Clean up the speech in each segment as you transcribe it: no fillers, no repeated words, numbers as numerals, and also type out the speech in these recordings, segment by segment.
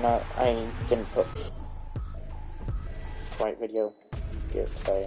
I didn't put right video. Good, sorry.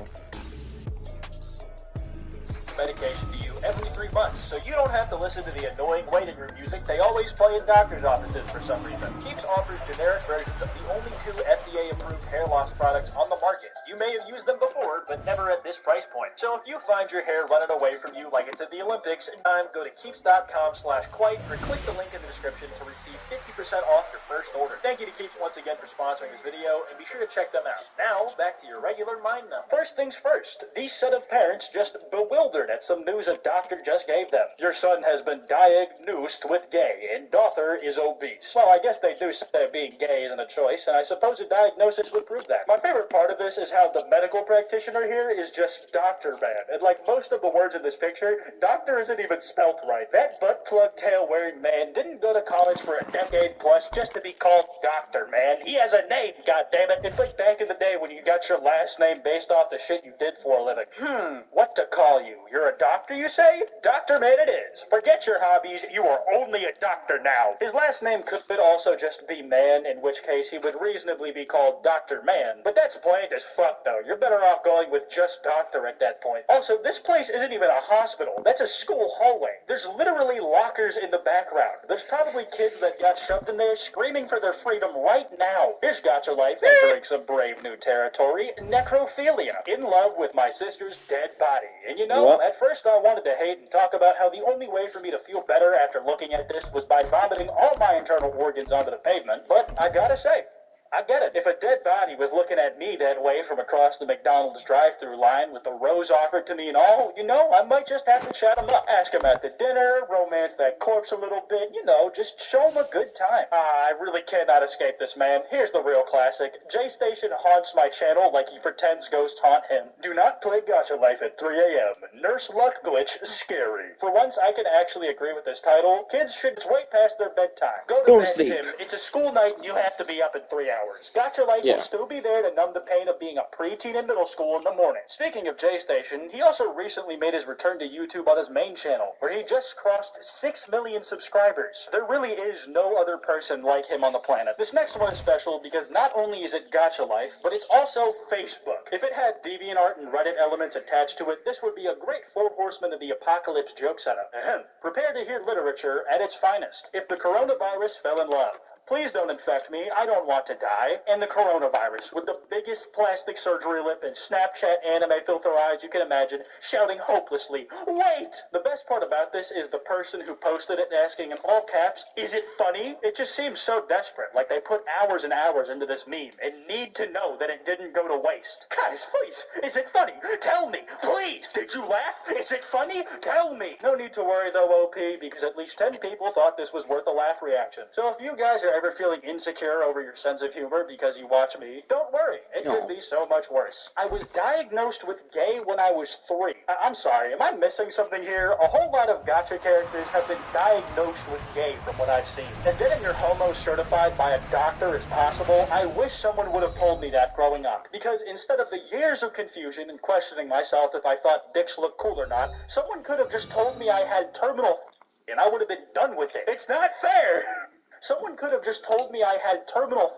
Medication to you every 3 months, so you don't have to listen to the annoying waiting room music they always play in doctor's offices for some reason. Keeps offers generic versions of the only 2 FDA-approved hair loss products on the market. You may have used them before, but never at this price point. So if you find your hair running away from you like it's at the Olympics, go to keeps.com/quite or click the link in the description to receive 50% off your first order. Thank you to Keeps once again for sponsoring this video, and be sure to check them out. Now, back to your regular mind number. First things first, these set of parents just bewildered at some news a doctor just gave them. Your son has been diagnosed with gay, and daughter is obese. Well, I guess they do say being gay isn't a choice, and I suppose a diagnosis would prove that. My favorite part of this is how the medical practitioner here is just Dr. Man, and like most of the words in this picture, doctor isn't even spelt right. That butt plug tail wearing man didn't go to college for a decade plus just to be called Dr. Man. He has a name, goddammit. It's like back in the day when you got your last name based off the shit you did for a living. What to call you? You're a doctor, you say? Dr. Man it is. Forget your hobbies, you are only a doctor now. His last name could also just be Man, in which case he would reasonably be called Dr. Man. But that's bland as fuck, though. You're better off going with just doctor at that point. Also, this place isn't even a hospital. That's a school hallway. There's literally lockers in the background. There's probably kids that got shoved in there screaming for their freedom right now. Here's Gotcha Life entering some brave new territory, necrophilia. In love with my sister's dead body. And you know, at first I wanted to hate and talk about how the only way for me to feel better after looking at this was by vomiting all my internal organs onto the pavement, but I gotta say, I get it. If a dead body was looking at me that way from across the McDonald's drive-thru line with the rose offered to me and all, you know, I might just have to chat him up. Ask him out to dinner, romance that corpse a little bit, you know, just show him a good time. I really cannot escape this man. Here's the real classic. J-Station haunts my channel like he pretends ghosts haunt him. Do not play Gotcha Life at 3 a.m. Nurse luck glitch, scary. For once, I can actually agree with this title. Kids should just wait past their bedtime. Go to bed, sleep. Tim. It's a school night and you have to be up in 3 hours. Gotcha Life will still be there to numb the pain of being a preteen in middle school in the morning. Speaking of J-Station, he also recently made his return to YouTube on his main channel, where he just crossed 6 million subscribers. There really is no other person like him on the planet. This next one is special because not only is it Gotcha Life, but it's also Facebook. If it had DeviantArt and Reddit elements attached to it, this would be a great Four Horsemen of the Apocalypse joke setup. Prepare to hear literature at its finest. If the coronavirus fell in love. Please don't infect me, I don't want to die. And the coronavirus, with the biggest plastic surgery lip and Snapchat anime filter eyes you can imagine, shouting hopelessly, wait! The best part about this is the person who posted it asking in all caps, is it funny? It just seems so desperate, like they put hours and hours into this meme, and need to know that it didn't go to waste. Guys, please, is it funny? Tell me, please! Did you laugh? Is it funny? Tell me! No need to worry though, OP, because at least 10 people thought this was worth a laugh reaction. So if you guys are ever feeling insecure over your sense of humor because you watch me, don't worry. It could be so much worse. I was diagnosed with gay when I was 3. I'm sorry, am I missing something here? A whole lot of Gotcha characters have been diagnosed with gay from what I've seen. And getting your homo certified by a doctor is possible. I wish someone would have told me that growing up. Because instead of the years of confusion and questioning myself if I thought dicks looked cool or not, someone could have just told me I had terminal and I would have been done with it. It's not fair! Someone could have just told me I had terminal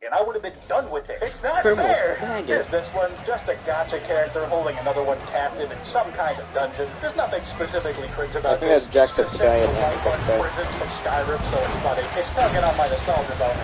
and I would have been done with it. It's not fair! Here's this one, just a Gotcha character holding another one captive in some kind of dungeon. There's nothing specifically cringe about this. I think that's Jacksepticeye and prisons from Skyrim, so it's funny. It's tugging on my nostalgia bone.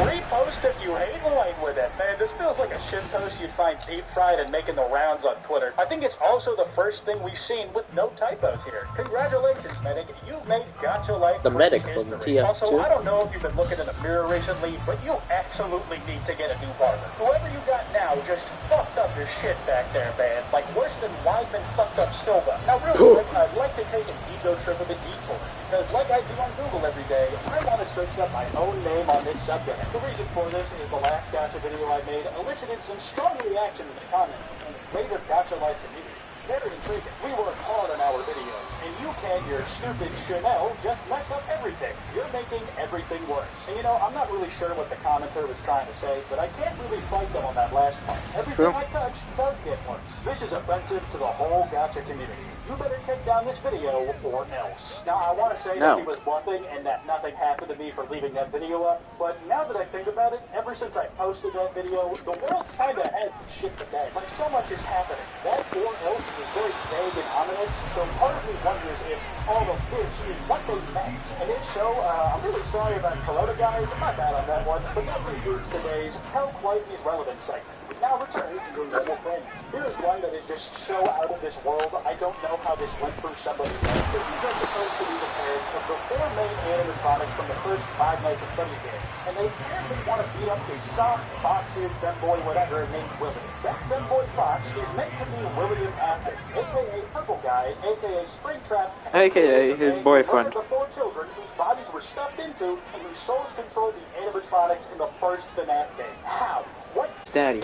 Repost if you hate line with it. Man, this feels like a shitpost you'd find deep fried and making the rounds on Twitter. I think it's also the first thing we've seen with no typos here. Congratulations, Medic. You've made Gotcha Life the Medic from TF2. Also, I don't know if you've been looking in the mirror recently, but you absolutely need to get a new barber. Whoever you got now just fucked up your shit back there, man. Like worse than Weidman fucked up Silva. Now really quick, I'd like to take an ego trip with a detour. Because like I do on Google every day, I want to search up my own name on this subject. The reason for this is the last Gotcha video I made elicited some strong reaction in the comments and the greater Gotcha Life community. Very intriguing. We work hard on our videos, and and you can, your stupid Chanel, just mess up everything. You're making everything worse. And you know, I'm not really sure what the commenter was trying to say, but I can't really fight them on that last part. Everything I touch does get worse. This is offensive to the whole gacha community. You better take down this video or else. Now, I want to say that he was bluffing and that nothing happened to me for leaving that video up, but now that I think about it, ever since I posted that video, the world's kind of had shit to bed. Like, so much is happening. That or else is very vague and ominous, so part of me wonders if all of this is what they meant. And if so, I'm really sorry about Corona, guys. My bad on that one, but that concludes today's Tell Quite Relevant segment. Now return to your normal friends. Here is one that is just so out of this world, I don't know how this went through somebody's head. So these are supposed to be the parents of the 4 main animatronics from the first Five Nights at Freddy's game. And they apparently want to beat up this soft, boxy, femboy, whatever, named William. That femboy fox is meant to be William Afton, a.k.a. Purple Guy, a.k.a. Springtrap, a.k.a. his boyfriend. The 4 children whose bodies were stuffed into and whose souls controlled the animatronics in the first FNAF game. How? What? Daddy.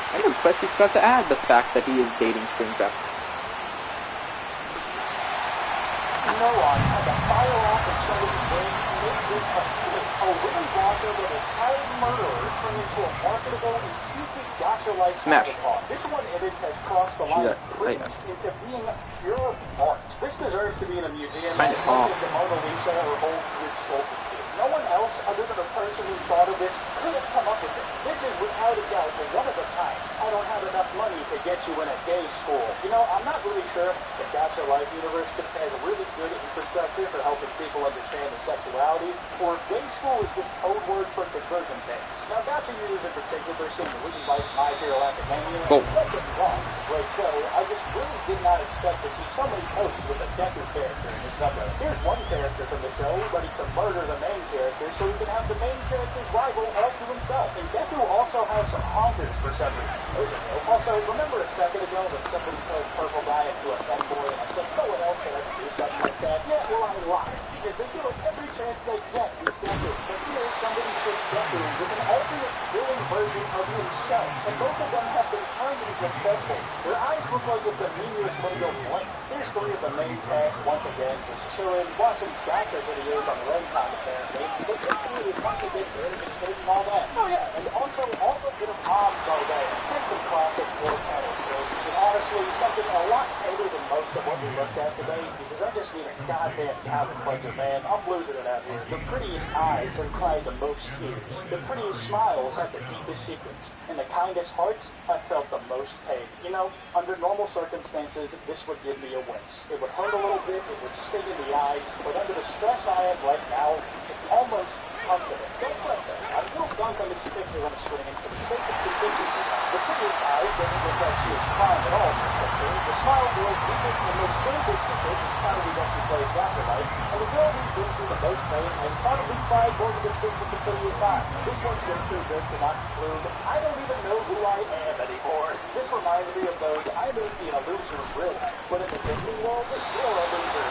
I'm impressed you forgot to add the fact that he is dating Springtrap. Neurons had to fire off and show his brain to make this a Willy Wonka with a child murderer turn into a marketable and cutesy gacha-like avatar. This one image has crossed the line of cringe into being pure art. This deserves to be in a museum as much as the Mona Lisa or old weird sculpture. No one else, other than the person who thought of this, could have come up with it. This is without a doubt a one of a kind. I don't have enough money to get you in a gay school. You know, I'm not really sure the Gacha Life universe has a really good infrastructure for helping people understand their sexualities, or if gay school is just code word for conversion things. Now, Gacha users in particular seem to really like My Hero Academia. Don't get me wrong, great show. I just really did not expect to see so many posts with a Deku character in this number. Here's one character from the show ready to murder the main character so he can have the main character's rival all to himself. And Deku also has some honkers for some reason. Also, remember a second ago when somebody turned Purple Guy into a femboy and I said no one else can ever do something like that? Yeah, well, I lied. Because they give it every chance they get with Deku. But here, somebody shaped Deku with an alternate villain version of himself. And both of them have been turned into femboy. Their eyes look like if the meteors would go blank. Here's 3 of the main cast once again just chilling, watching gacha videos on their own time apparently. But Deku is once again participating and all that. Oh yeah, and also all of their moms are there. And some classic war cattle jokes. And honestly, something a lot tighter than most of what we looked at today, because I just need a goddamn palate cleanser, man. I'm losing it out here. The prettiest eyes have cried the most tears. The prettiest smiles have the deepest secrets. And the kindest hearts have felt the most pain. You know, under normal circumstances, this would give me a wince. It would hurt a little bit, it would sting in the eyes, but under the stress I am right now, it's almost comfortable. Don't fret that. I will dunk on this picture on the screen for the sake of consistency. The prettiest eyes doesn't look like she is crying at all in this picture. The smile girl's deepest and most shameful secret is probably that she plays Afterlife, and the girl who's been through the most pain has probably cried more than the chick with the prettiest eyes. This one's just too good to not include. I don't even know who I am anymore. This reminds me of those I may be a loser really, but in the Disney world, you're still a loser.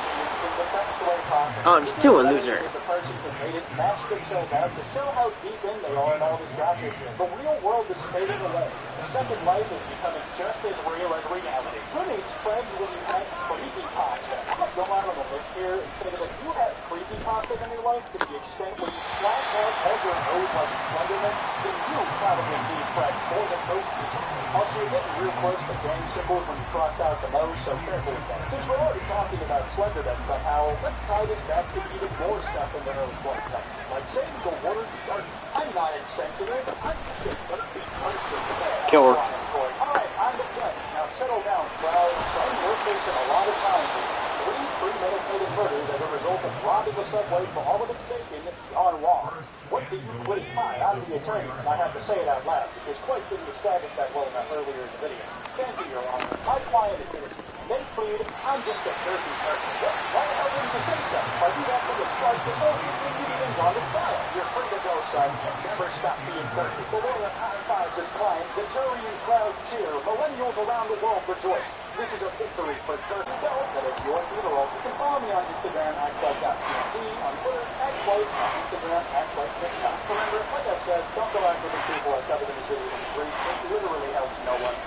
The best way possible. I'm still a loser. The person who made it mashed themselves out to show how deep in they are in all this gacha shit. The real world is fading away. The second life is becoming just as real as reality. Who needs friends when you have creepy pasta? I'm gonna go out on a limb here and say that if you have creepy pasta in your life to the extent where you slash out all your nose like a Slenderman, then you probably need friends more than most people. Also, you're getting real close to gang symbols when you cross out the nose, so careful with that. Since we're already talking about Slenderman somehow, let's tie this back to even more stuff in the early 2010s. Like saying the word dirt. I'm not insensitive. I'm just a dirty person. Killer. Alright, I'm the judge. Now settle down, crowd. Son, we're facing a lot of time here. 3 premeditated murders as a result of robbing the subway for all of its bacon gone wrong. What do you plead? Hi, I'm the attorney, and I have to say it out loud, because Quite didn't establish that well enough earlier in the video. Thank you, Your Honor. My client is innocent. They plead, I'm just a dirty person. Why the hell didn't you say so? If I do that from the start, this whole thing's on the trial. You're free to go, son, and never stop being dirty. The lawyer high fives his client, the jury and crowd cheer, millennials around the world rejoice. This is a victory for Dirty Doe, and it's your funeral. You can follow me on Instagram, @Quite.png, on Twitter, @Quite, on Instagram, @Quite.TikTok. Remember, like I said, don't go after the people I covered in this video in the brief. It literally helps no one.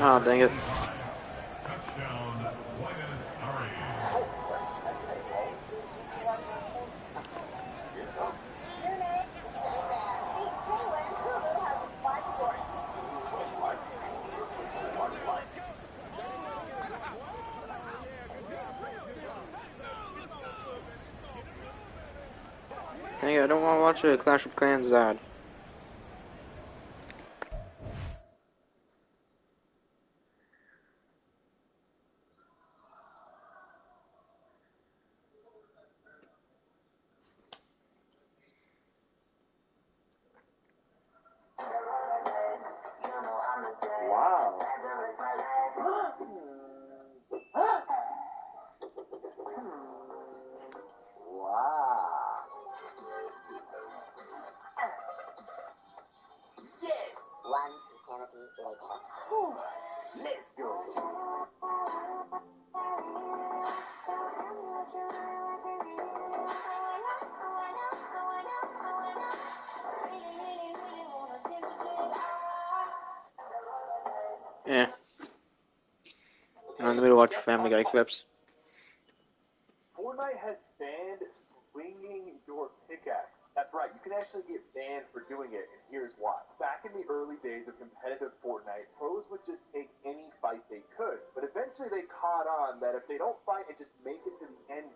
Oh, dang it. Dang it, I don't want to watch a Clash of Clans ad. Wow. Wow. Yes! One eternity later. Let's go. Yeah. I'm in the middle of watching Family Guy clips. Fortnite has banned swinging your pickaxe. That's right, you can actually get banned for doing it, and here's why. Back in the early days of competitive Fortnite, pros would just take any fight they could, but eventually they caught on that if they don't fight and just make it to the end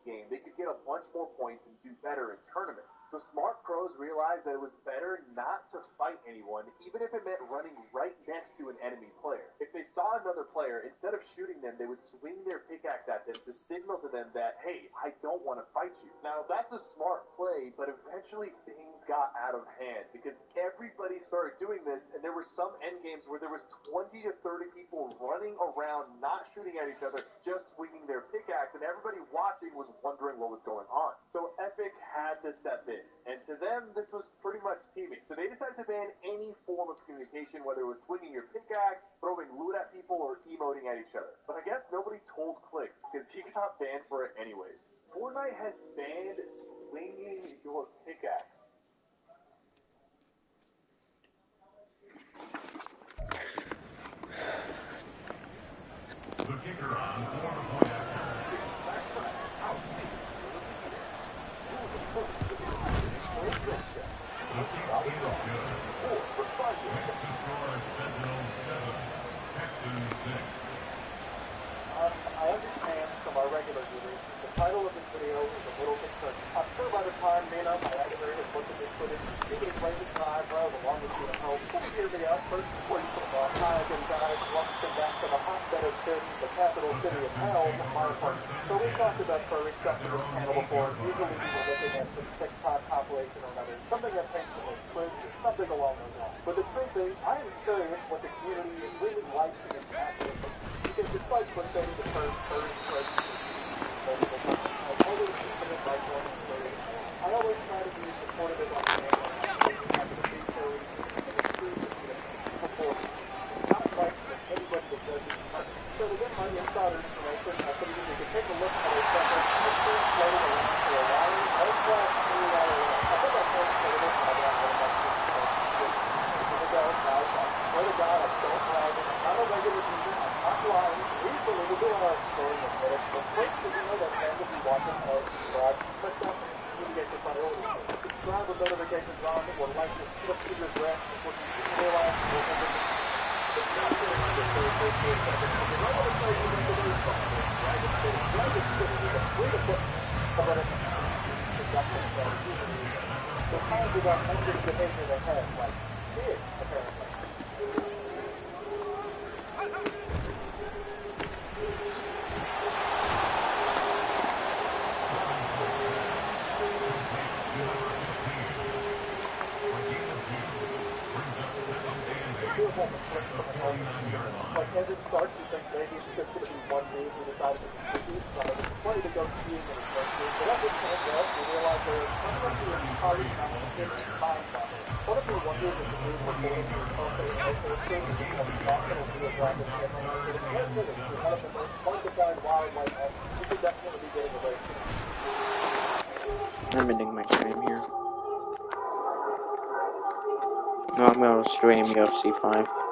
game, they could get a bunch more points and do better in tournaments. So smart pros realized that it was better not to fight anyone, even if it meant running right next to an enemy player. If they saw another player, instead of shooting them, they would swing their pickaxe at them to signal to them that, hey, I don't want to fight you. Now, that's a smart play, but eventually things got out of hand because everybody started doing this, and there were some end games where there was 20 to 30 people running around, not shooting at each other, just swinging their pickaxe, and everybody watching was wondering what was going on. So Epic had to step in. And to them, this was pretty much teaming. So they decided to ban any form of communication, whether it was swinging your pickaxe, throwing loot at people, or emoting at each other. But I guess nobody told Clicks because he got banned for it anyways. Fortnite has banned swinging your pickaxe. The kicker on 4-point after. His backside is out. It's The kick is good. Next to score Sentinel 7, Texans 6. I understand from our regular viewers, the title of this video is a little concerning. I'm sure by the time Nana, my editor, has looked at this footage, she can explain the time, well, along with you at home. Please hear me out first before you put on. Hi again, guys. Welcome back to the hotbed of sin, the capital city of hell, my apartment. So we talked about furry stuff in this panel before. Usually we were looking at some TikTok compilation or another, something that paints the most cringe or something along those lines. But the truth is, I am curious what the community is really like in this active. Because despite clickbaiting the term furry presence multiple times, I've always considered myself furry. I always try to be supportive as I can when we have the big furries and the truth is proportions. It's not right for anybody to judge each other. So to get my insider information, I figured we could take a look at a separate picture floating around for a while. I think I posted it, but I don't know about this. Here we go, guys. I swear to God, I don't brag. I'm not a regular user. I'm not lying. Usually we do our exploring in a minute. But quick, did you know that fans will be watching or subscribe? Press that to get your priorities. Subscribe with notifications on or like to slip through your breath before you realize you're over the... It's not getting under for 15 seconds because I want to tell you about today's sponsor, Dragon City. Dragon City is a free-to-play production that the fans have got more behavior than have, like kids, apparently. Feels like a flip from an old like as it starts, you think maybe it's just going to be one dude who decided to compete, but it's a play to go skiing and adventure. But as it turns out, you realize there is something to party kids mind body. What if you wondered if the dude recording was also a local kid of the National Geographic Channel? But if you're living in one of the most multiplied wildlife animals, you could definitely be getting away from it. I'm ending my time here. No, I'm gonna stream UFC 5.